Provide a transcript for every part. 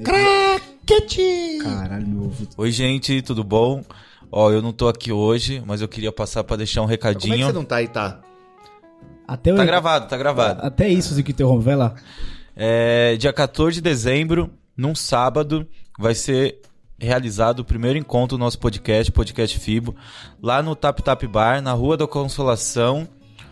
Craquete! Caralho, meu ouvido. Oi, gente, tudo bom? Ó, eu não tô aqui hoje, mas eu queria passar pra deixar um recadinho. Como é que você não tá aí, tá? Até Tá gravado, tá gravado. Até isso, Zico, interrompe, vai lá. Dia 14 de dezembro, num sábado, vai ser realizado o primeiro encontro do nosso podcast Fibo, lá no Tap Tap Bar, na Rua da Consolação.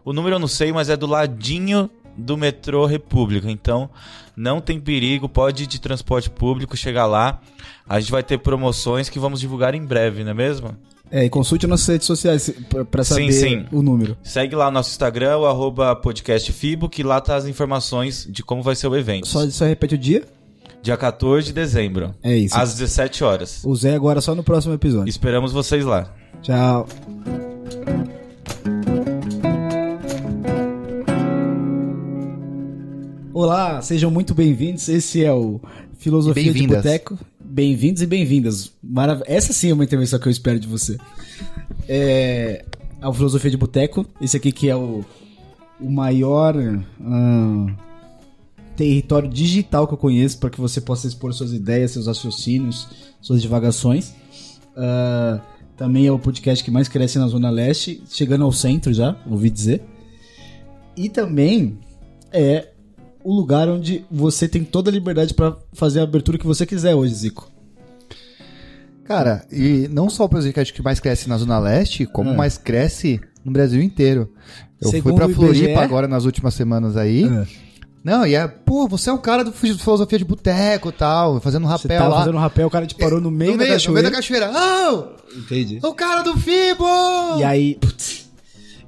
O número eu não sei, mas é do ladinho do metrô República, então não tem perigo, pode ir de transporte público, chegar lá. A gente vai ter promoções que vamos divulgar em breve, não é mesmo? E consulte nossas redes sociais pra saber o número. Segue lá o nosso Instagram, o @podcastfibo, que lá tá as informações de como vai ser o evento. Só repete o dia? Dia 14 de dezembro. É isso. Às 17 horas. O Zé agora só no próximo episódio. Esperamos vocês lá. Tchau. Olá, sejam muito bem-vindos. Esse é o Filosofia de Boteco. Bem-vindos e bem-vindas. Essa sim é uma intervenção que eu espero de você. É o Filosofia de Boteco. Esse aqui que é o maior território digital que eu conheço para que você possa expor suas ideias, seus raciocínios, suas divagações. Também é o podcast que mais cresce na Zona Leste, chegando ao centro já, ouvi dizer. E também é o lugar onde você tem toda a liberdade para fazer a abertura que você quiser hoje, Zico. Cara, e não só o podcast que mais cresce na Zona Leste, como mais cresce no Brasil inteiro. Eu fui pra Floripa agora nas últimas semanas aí. Não, você é um cara do Filosofia de Boteco e tal, fazendo rapel lá. Você tava fazendo rapel, o cara te parou no meio da cachoeira. No meio da cachoeira. Entendi. O cara do Fibo!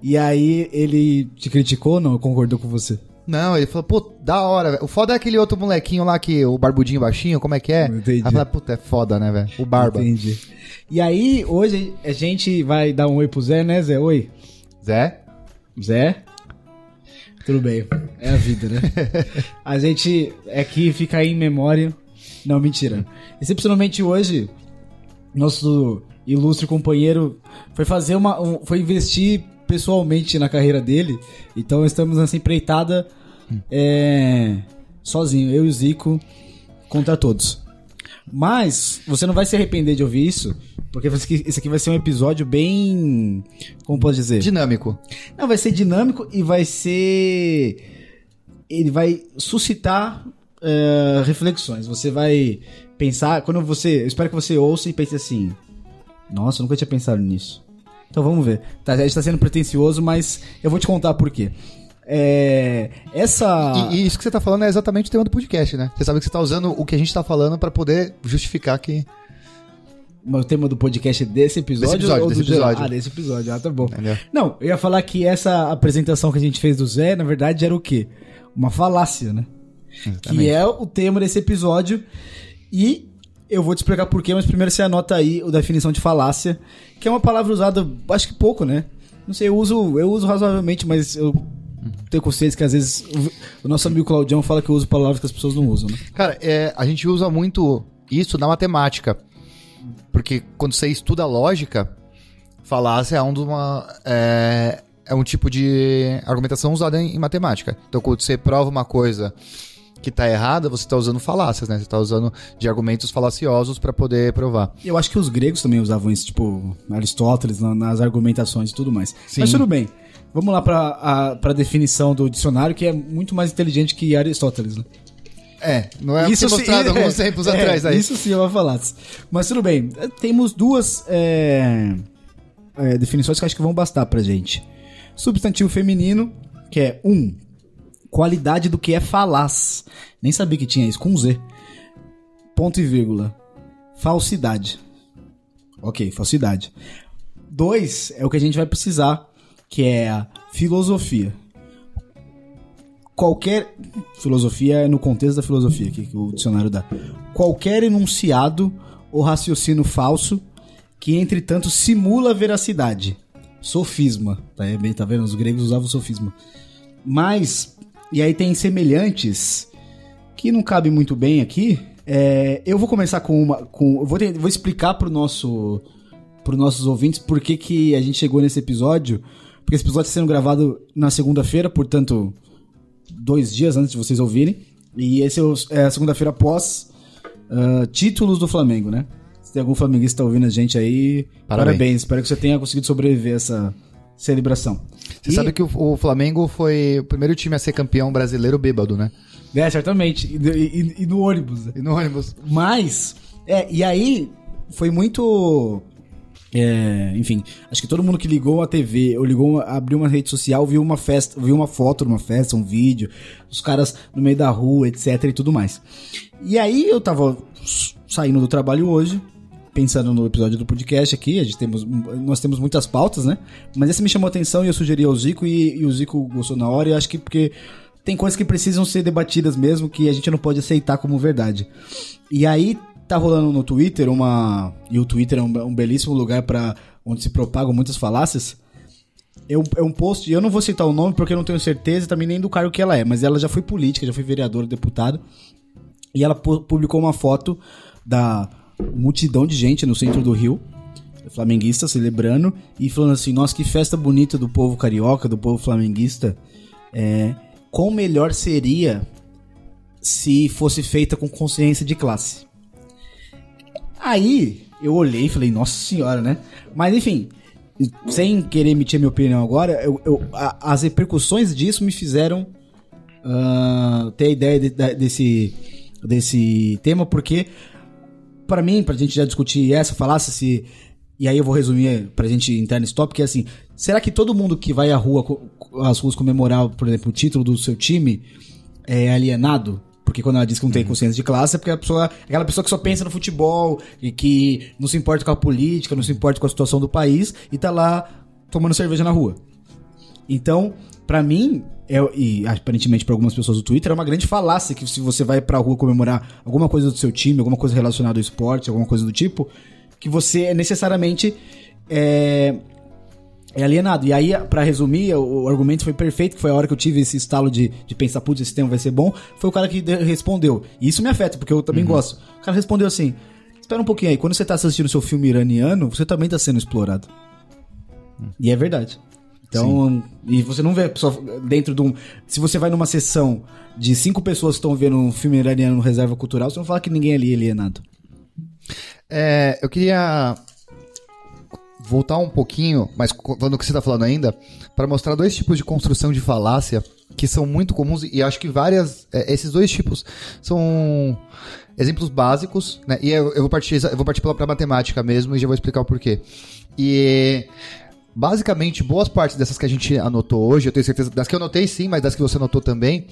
E aí ele te criticou ou não? Concordou com você? Não, ele falou, pô, da hora, velho. O foda é aquele outro molequinho lá, o barbudinho baixinho, como é que é? Entendi. Aí fala, puta, é foda, né, velho? O Barba. Entendi. E aí, hoje, a gente vai dar um oi pro Zé, né, Zé? Oi. Zé? Tudo bem. É a vida, né? A gente aqui fica aí em memória. Não, mentira. Excepcionalmente hoje, nosso ilustre companheiro foi investir pessoalmente na carreira dele. Então estamos nessa empreitada sozinho, eu e o Zico contra todos. Mas você não vai se arrepender de ouvir isso, porque esse aqui vai ser um episódio bem, como posso dizer? Dinâmico. Não, vai ser dinâmico e ele vai suscitar reflexões. Você vai pensar, eu espero que você ouça e pense assim: nossa, eu nunca tinha pensado nisso. Então vamos ver. A gente tá sendo pretencioso, mas eu vou te contar por quê. E isso que você tá falando é exatamente o tema do podcast, né? Você sabe que você tá usando o que a gente tá falando pra poder justificar que... Mas o tema do podcast é desse episódio? Desse episódio. Desse episódio. Ah, tá bom. Entendeu? Não, eu ia falar que essa apresentação que a gente fez do Zé, na verdade, era o quê? Uma falácia, né? Exatamente. Que é o tema desse episódio. E eu vou te explicar por quê, mas primeiro você anota aí a definição de falácia, que é uma palavra usada, acho que pouco, né? Não sei, eu uso razoavelmente, mas eu tenho consciência que às vezes o nosso amigo Claudião fala que eu uso palavras que as pessoas não usam, né? Cara, a gente usa muito isso na matemática, porque quando você estuda lógica, falácia é um tipo de argumentação usada em matemática. Então quando você prova uma coisa que tá errada, você tá usando falácias, né? Você tá usando de argumentos falaciosos pra poder provar. Eu acho que os gregos também usavam isso, tipo Aristóteles, nas argumentações e tudo mais. Sim. Mas tudo bem. Vamos lá pra definição do dicionário, que é muito mais inteligente que Aristóteles, né? Não é isso mostrado alguns tempos atrás aí. Isso sim é uma falácia. Mas tudo bem. Temos duas definições que acho que vão bastar pra gente. Substantivo feminino, que é qualidade do que é falaz. Nem sabia que tinha isso, com Z. Ponto e vírgula. Falsidade. Ok, falsidade. 2 é o que a gente vai precisar, que é a filosofia. Filosofia é no contexto da filosofia que o dicionário dá. Qualquer enunciado ou raciocínio falso que, entretanto, simula veracidade. Sofisma. Tá vendo? Os gregos usavam sofisma. Mas... E aí tem semelhantes que não cabe muito bem aqui. Eu vou começar vou explicar para os nossos ouvintes por que a gente chegou nesse episódio. Porque esse episódio está sendo gravado na segunda-feira, portanto, 2 dias antes de vocês ouvirem. E esse é a segunda-feira após títulos do Flamengo, né? Se tem algum flamenguista ouvindo a gente aí, parabéns. Espero que você tenha conseguido sobreviver a essa celebração. Você sabe que o Flamengo foi o primeiro time a ser campeão brasileiro bêbado, né? Certamente. E no ônibus. E no ônibus. Mas, e aí foi muito... enfim, acho que todo mundo que ligou a TV ou abriu uma rede social viu uma festa, viu uma foto de uma festa, um vídeo, os caras no meio da rua, etc e tudo mais. E aí eu tava saindo do trabalho hoje, pensando no episódio do podcast aqui, nós temos muitas pautas, né? Mas esse me chamou a atenção e eu sugeri ao Zico e o Zico gostou na hora, e acho que porque tem coisas que precisam ser debatidas mesmo, que a gente não pode aceitar como verdade. E aí tá rolando no Twitter e o Twitter é um belíssimo lugar para onde se propagam muitas falácias. É um post, e eu não vou citar o nome porque eu não tenho certeza também nem do cargo que ela é, mas ela já foi política, já foi vereadora, deputada, e ela publicou uma foto da multidão de gente no centro do Rio, flamenguista, celebrando, e falando assim, nossa, que festa bonita do povo carioca, do povo flamenguista, quão melhor seria se fosse feita com consciência de classe. Aí, eu olhei e falei, nossa senhora, né? Mas, enfim, sem querer emitir minha opinião agora, as repercussões disso me fizeram ter a ideia desse tema, porque, pra mim, pra gente já discutir falácia, e aí eu vou resumir pra gente entrar nesse tópico, que é assim, será que todo mundo que vai às ruas comemorar, por exemplo, o título do seu time é alienado? Porque quando ela diz que não tem consciência de classe, é porque aquela pessoa que só pensa no futebol e que não se importa com a política, não se importa com a situação do país e tá lá tomando cerveja na rua. Então, pra mim, e aparentemente pra algumas pessoas do Twitter, é uma grande falácia que se você vai pra rua comemorar alguma coisa do seu time, alguma coisa relacionada ao esporte, alguma coisa do tipo, que você é necessariamente alienado. E aí, pra resumir, o argumento foi perfeito, que foi a hora que eu tive esse estalo de pensar, putz, esse tema vai ser bom, foi o cara que respondeu. E isso me afeta, porque eu também gosto. O cara respondeu assim, espera um pouquinho aí, quando você tá assistindo o seu filme iraniano, você também tá sendo explorado. E é verdade. Então, e você não vê a pessoa dentro de se você vai numa sessão de 5 pessoas que estão vendo um filme iraniano no Reserva Cultural, você não fala que ninguém ali é alienado. Eu queria voltar um pouquinho, mas falando o que você está falando ainda, para mostrar 2 tipos de construção de falácia que são muito comuns, e acho que esses 2 tipos são exemplos básicos, né? E eu vou partir para matemática mesmo e já vou explicar o porquê. E basicamente, boas partes dessas que a gente anotou hoje, eu tenho certeza, das que eu anotei sim, mas das que você anotou também,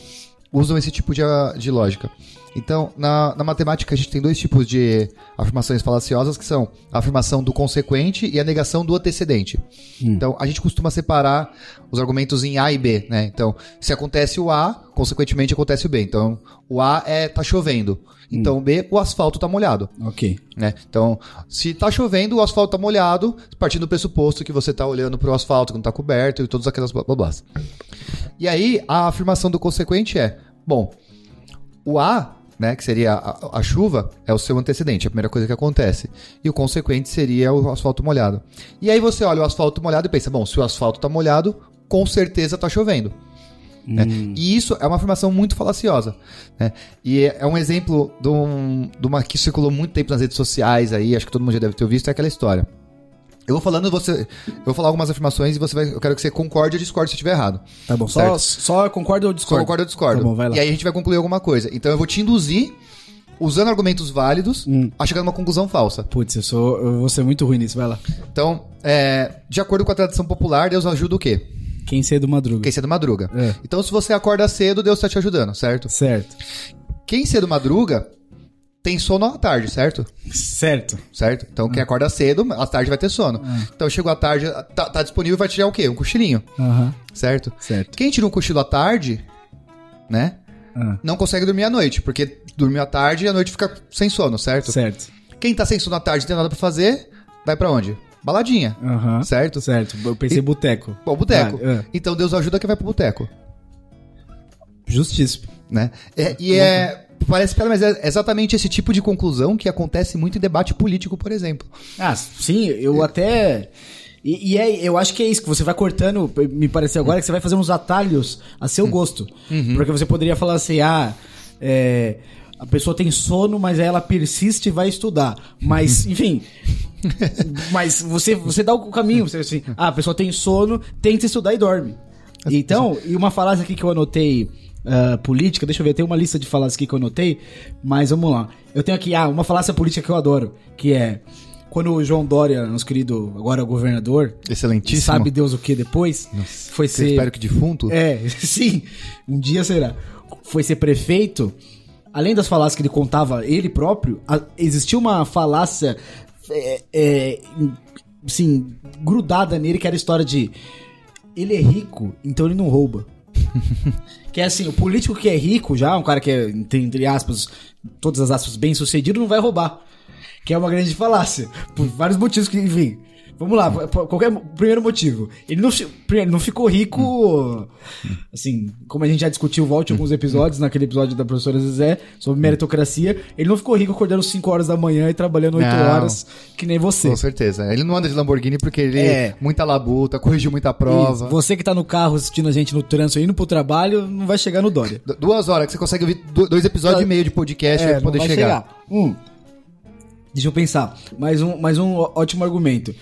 usam esse tipo de lógica. Então, na matemática, a gente tem 2 tipos de afirmações falaciosas, que são a afirmação do consequente e a negação do antecedente. Então, a gente costuma separar os argumentos em A e B, né? Então, se acontece o A, consequentemente acontece o B. Então, o A tá chovendo. Então, o B, o asfalto tá molhado. Ok. Né? Então, se tá chovendo, o asfalto tá molhado, partindo do pressuposto que você tá olhando pro asfalto, que não tá coberto e todas aquelas blá-blás. E aí, a afirmação do consequente bom, o A, né, que seria a chuva, é o seu antecedente, é a primeira coisa que acontece. E o consequente seria o asfalto molhado. E aí você olha o asfalto molhado e pensa, bom, se o asfalto tá molhado, com certeza tá chovendo. Né? E isso é uma afirmação muito falaciosa. Né? E é um exemplo de uma que circulou muito tempo nas redes sociais, aí, acho que todo mundo já deve ter visto, é aquela história. Eu vou falar algumas afirmações e eu quero que você concorde ou discorde se eu estiver errado. Tá bom, só concorda ou discorda? Só concorda ou discorda. Tá bom, vai lá. E aí a gente vai concluir alguma coisa. Então eu vou te induzir, usando argumentos válidos, a chegar numa conclusão falsa. Putz, eu vou ser muito ruim nisso, vai lá. Então, de acordo com a tradição popular, Deus ajuda o quê? Quem cedo madruga. Quem cedo madruga. Então se você acorda cedo, Deus está te ajudando, certo? Certo. Quem cedo madruga tem sono à tarde, certo? Certo. Certo? Então, quem acorda cedo, à tarde vai ter sono. Então, chegou à tarde, tá disponível, vai tirar o quê? Um cochilinho. Certo? Certo. Quem tira um cochilo à tarde, né? Não consegue dormir à noite, porque dormiu à tarde e à noite fica sem sono, certo? Certo. Quem tá sem sono à tarde e não tem nada pra fazer, vai pra onde? Baladinha. Certo? Certo. Eu pensei boteco. Bom, boteco. Então, Deus ajuda quem vai pro boteco. Justíssimo. Né? Parece piada, mas é exatamente esse tipo de conclusão que acontece muito em debate político, por exemplo. Sim, eu até... eu acho que é isso, que você vai cortando, me pareceu agora, que você vai fazer uns atalhos a seu gosto. Porque você poderia falar assim, a pessoa tem sono, mas ela persiste e vai estudar. Mas, enfim... Mas você dá o caminho, você assim, a pessoa tem sono, tenta estudar e dorme. Então, e uma falácia aqui que eu anotei, política, deixa eu ver, tem uma lista de falácias aqui que eu anotei, mas vamos lá. Eu tenho aqui, uma falácia política que eu adoro, que é, quando o João Dória, nosso querido, agora governador, excelentíssimo, sabe Deus o que depois, nossa, foi ser... espero que defunto. Sim, um dia será. Foi ser prefeito, além das falácias que ele contava, ele próprio, existia uma falácia... assim, grudada nele, que era a história de ele é rico, então ele não rouba. Que é assim, o político que é rico já, um cara que é, entre aspas, todas as aspas, bem sucedido, não vai roubar. Que é uma grande falácia, por vários motivos que, enfim... Vamos lá, primeiro motivo. Ele não ficou rico, assim, como a gente já discutiu, volte alguns episódios, naquele episódio da professora Zezé, sobre meritocracia, ele não ficou rico acordando 5 horas da manhã e trabalhando 8 horas, que nem você. Com certeza. Ele não anda de Lamborghini porque ele muita labuta, corrigiu muita prova. Isso. Você que tá no carro assistindo a gente no trânsito, indo pro trabalho, não vai chegar no Dória. 2 horas que você consegue ouvir 2 episódios e meio de podcast pra poder chegar. Deixa eu pensar. Mais um ótimo argumento.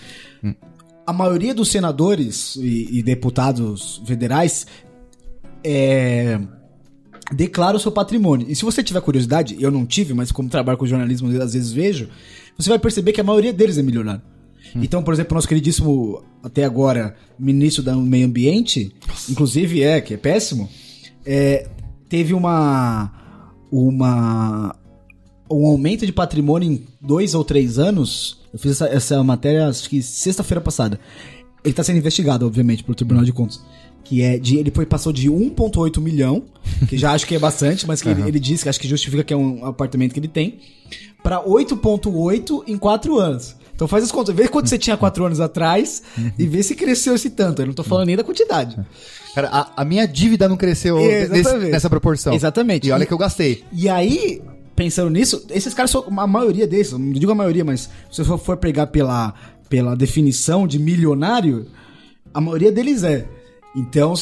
A maioria dos senadores e deputados federais declara o seu patrimônio. E se você tiver curiosidade, eu não tive, mas como trabalho com jornalismo, às vezes vejo, você vai perceber que a maioria deles é milionário. Então, por exemplo, o nosso queridíssimo, até agora, ministro do Meio Ambiente, inclusive que é péssimo, teve um aumento de patrimônio em 2 ou 3 anos. Eu fiz essa matéria, acho que sexta-feira passada. Ele tá sendo investigado, obviamente, pelo Tribunal de Contas. Que ele passou de 1,8 milhão, que já acho que é bastante, mas que ele disse que acho que justifica que é um apartamento que ele tem, pra 8,8 em 4 anos. Então faz as contas, vê quanto você tinha 4 anos atrás e vê se cresceu esse tanto. Eu não tô falando nem da quantidade. Cara, a minha dívida não cresceu nessa proporção. Exatamente. E olha que eu gastei. E aí, pensando nisso, esses caras são, a maioria desses, não digo a maioria, mas se você for pegar pela definição de milionário, a maioria deles é. Então,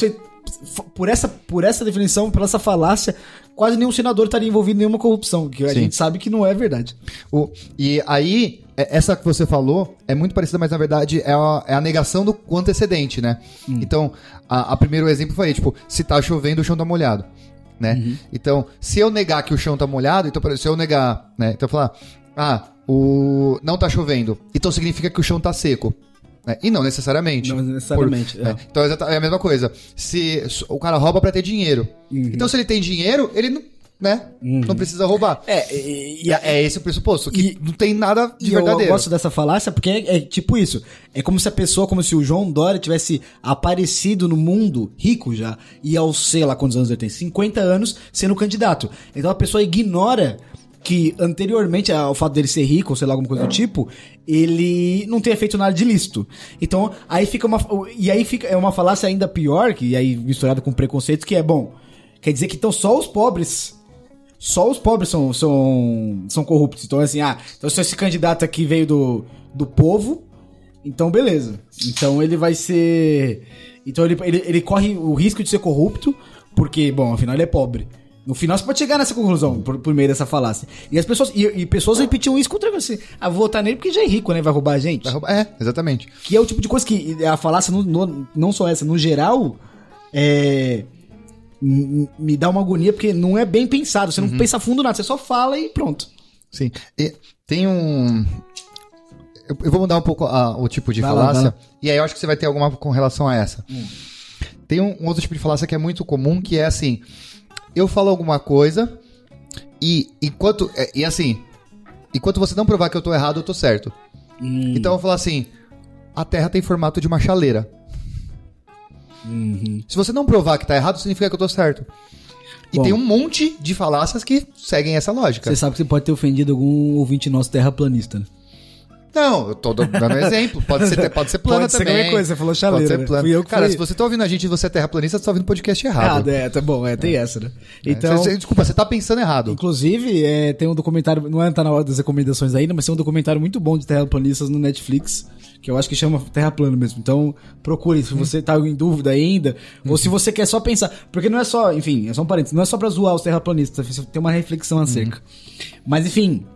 por essa definição, por essa falácia, quase nenhum senador estaria envolvido em nenhuma corrupção, que a gente sabe que não é verdade. E aí, essa que você falou é muito parecida, mas na verdade é a negação do antecedente, né? Então, a primeiro exemplo foi, tipo, se tá chovendo, o chão tá molhado, né? Então, se eu negar que o chão tá molhado, então, se eu negar, né? Então, falar, não tá chovendo, então significa que o chão tá seco. E não necessariamente. Não necessariamente. Então é a mesma coisa. Se o cara rouba pra ter dinheiro. Então se ele tem dinheiro, ele não, não precisa roubar. É esse o pressuposto. Que não tem nada de verdadeiro. Eu gosto dessa falácia porque é tipo isso. É como se o João Dória tivesse aparecido no mundo rico já. E aos, sei lá quantos anos ele tem, 50 anos sendo candidato. Então a pessoa ignora que anteriormente ao fato dele ser rico, ou sei lá, alguma coisa do tipo, ele não tenha feito nada de lícito. Então, aí fica uma falácia ainda pior, que aí misturada com preconceito, que é, bom, quer dizer que então só os pobres são corruptos. Então, assim, então se esse candidato aqui veio do povo, então beleza. Então ele vai ser... Então ele corre o risco de ser corrupto, porque, bom, afinal ele é pobre. No final você pode chegar nessa conclusão por meio dessa falácia. E as pessoas pessoas repetiam isso contra você. Vou votar nele porque já é rico, né? Vai roubar a gente. Exatamente. Que é o tipo de coisa que a falácia, não só essa, no geral, me dá uma agonia porque não é bem pensado. Você não pensa fundo nada, você só fala e pronto. Sim. E tem um... Eu vou mudar um pouco o tipo de falácia. Lá. E aí eu acho que você vai ter alguma com relação a essa. Tem um outro tipo de falácia que é muito comum, que é assim... Eu falo alguma coisa e enquanto você não provar que eu tô errado, eu tô certo. Então eu vou falar assim, a Terra tem formato de uma chaleira. Se você não provar que tá errado, significa que eu tô certo. E tem um monte de falácias que seguem essa lógica. Você sabe que você pode ter ofendido algum ouvinte nosso terraplanista, né? Não, eu tô dando exemplo. Pode ser plana Pode ser também. qualquer coisa, você falou chaleira, Pode ser né? plana. Fui eu que Cara, fui. se você tá ouvindo a gente e você é terraplanista, você tá ouvindo o podcast errado. Tá bom, tem essa, né? Então, Desculpa, você tá pensando errado. inclusive, tem um documentário, não tá na hora das recomendações ainda, mas tem um documentário muito bom de terraplanistas no Netflix, que eu acho que chama Terra Plana mesmo. Então, procure, se você tá em dúvida ainda, ou se você quer só pensar, porque não é só, enfim, é só um parênteses, não é só pra zoar os terraplanistas, você tem uma reflexão acerca. Mas, enfim,